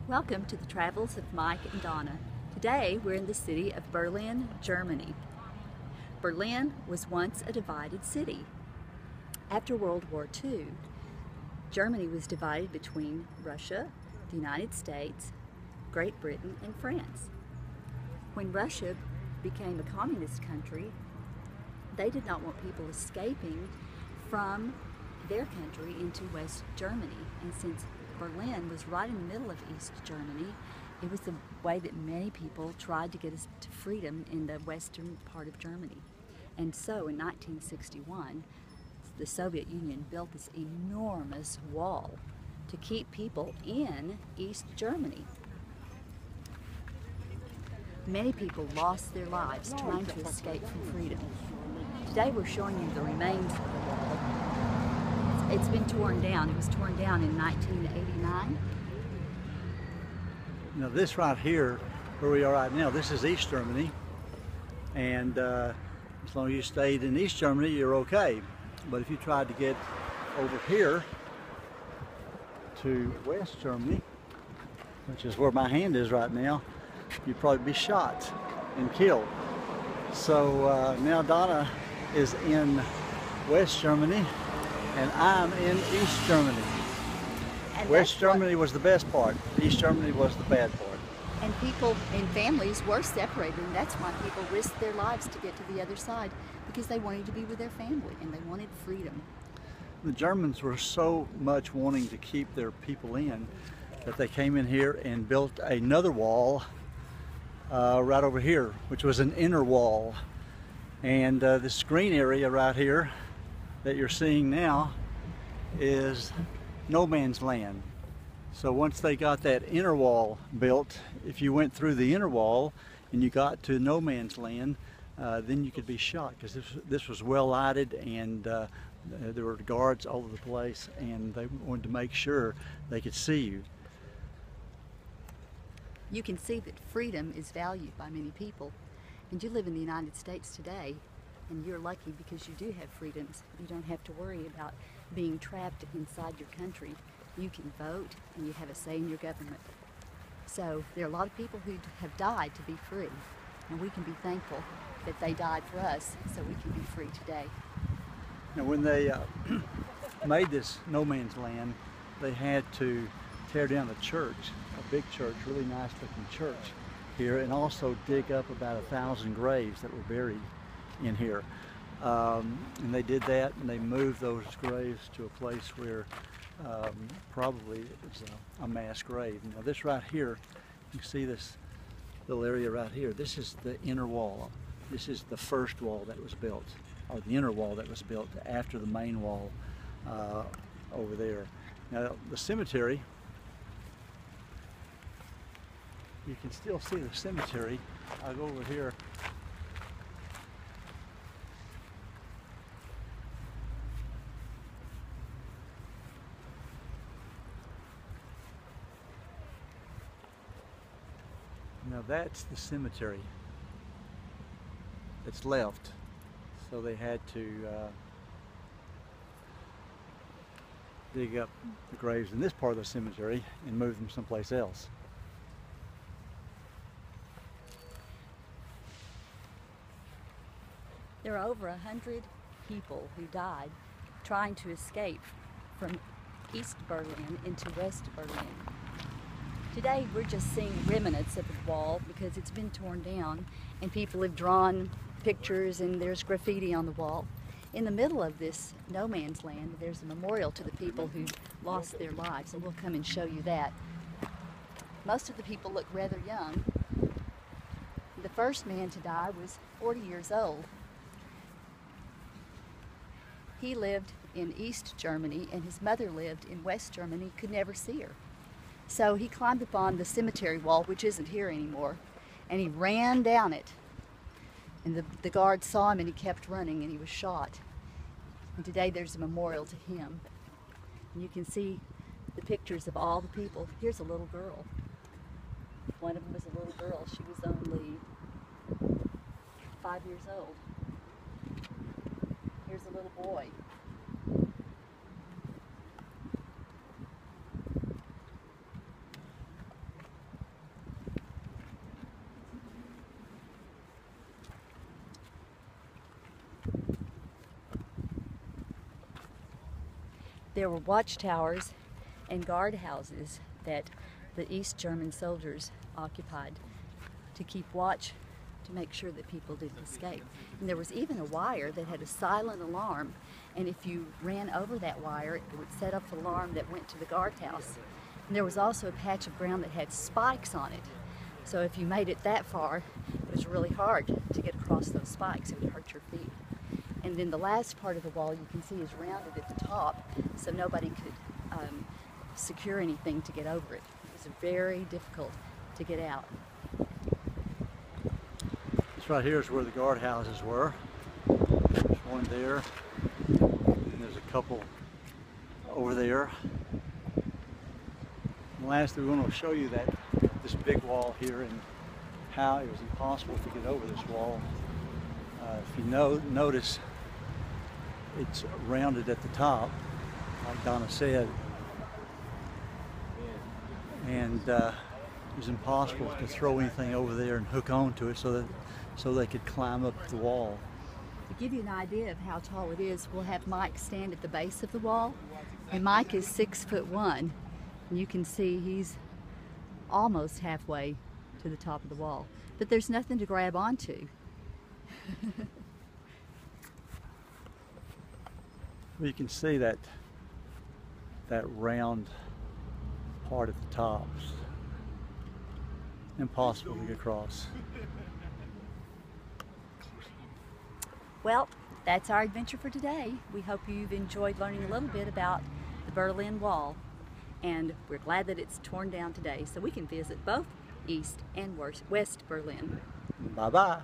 Welcome to the Travels of Mike and Donna. Today we're in the city of Berlin, Germany. Berlin was once a divided city. After World War II, Germany was divided between Russia, the United States, Great Britain, and France. When Russia became a communist country, they did not want people escaping from their country into West Germany. And since Berlin was right in the middle of East Germany, it was the way that many people tried to get us to freedom in the western part of Germany. And so in 1961, the Soviet Union built this enormous wall to keep people in East Germany. Many people lost their lives trying to escape from freedom. Today we're showing you the remains of the wall. It's been torn down. It was torn down in 1989. Now this right here, where we are right now, this is East Germany. And as long as you stayed in East Germany, you're okay. But if you tried to get over here to West Germany, which is where my hand is right now, you'd probably be shot and killed. So now Donna is in West Germany and I'm in East Germany. And West Germany was the best part. East Germany was the bad part. And people and families were separated, and that's why people risked their lives to get to the other side, because they wanted to be with their family and they wanted freedom. The Germans were so much wanting to keep their people in that they came in here and built another wall right over here, which was an inner wall. And this green area right here that you're seeing now is no man's land. So once they got that inner wall built, if you went through the inner wall and you got to no man's land, then you could be shot, because this was well lighted, and there were guards all over the place, and they wanted to make sure they could see you. You can see that freedom is valued by many people. And you live in the United States today, and you're lucky because you do have freedoms. You don't have to worry about being trapped inside your country. You can vote and you have a say in your government. So there are a lot of people who have died to be free, and we can be thankful that they died for us so we can be free today. Now when they made this no man's land, they had to tear down a church, a big church, really nice looking church here, and also dig up about 1,000 graves that were buried in here. And they did that, and they moved those graves to a place where probably it was a mass grave. Now this right here, you see this little area right here, this is the inner wall. This is the first wall that was built, or the inner wall that was built after the main wall over there. Now the cemetery, you can still see the cemetery. I'll go over here. Now that's the cemetery that's left. So they had to dig up the graves in this part of the cemetery and move them someplace else. There are over 100 people who died trying to escape from East Berlin into West Berlin. Today we're just seeing remnants of the wall because it's been torn down, and people have drawn pictures and there's graffiti on the wall. In the middle of this no man's land, there's a memorial to the people who lost their lives, and we'll come and show you that. Most of the people look rather young. The first man to die was 40 years old. He lived in East Germany, and his mother lived in West Germany, could never see her. So he climbed up on the cemetery wall, which isn't here anymore, and he ran down it. And the guard saw him, and he kept running, and he was shot. And today there's a memorial to him. And you can see the pictures of all the people. Here's a little girl. One of them was a little girl. She was only 5 years old. Here's a little boy. there were watchtowers and guardhouses that the East German soldiers occupied to keep watch to make sure that people didn't escape. And there was even a wire that had a silent alarm, and if you ran over that wire, it would set off an alarm that went to the guardhouse. And there was also a patch of ground that had spikes on it. So if you made it that far, it was really hard to get across those spikes. It would hurt your feet. And then the last part of the wall you can see is rounded at the top, so nobody could secure anything to get over it. It was very difficult to get out. This right here is where the guardhouses were. There's one there, and there's a couple over there. And lastly, we want to show you this big wall here and how it was impossible to get over this wall. If you notice, it's rounded at the top, like Donna said, and it was impossible to throw anything over there and hook onto it so they could climb up the wall. To give you an idea of how tall it is, we'll have Mike stand at the base of the wall, and Mike is 6'1", and you can see he's almost halfway to the top of the wall, but there's nothing to grab onto. Well, you can see that round part at the top. Impossible to get across. Well, that's our adventure for today. We hope you've enjoyed learning a little bit about the Berlin Wall, and we're glad that it's torn down today so we can visit both East and West Berlin. Bye-bye.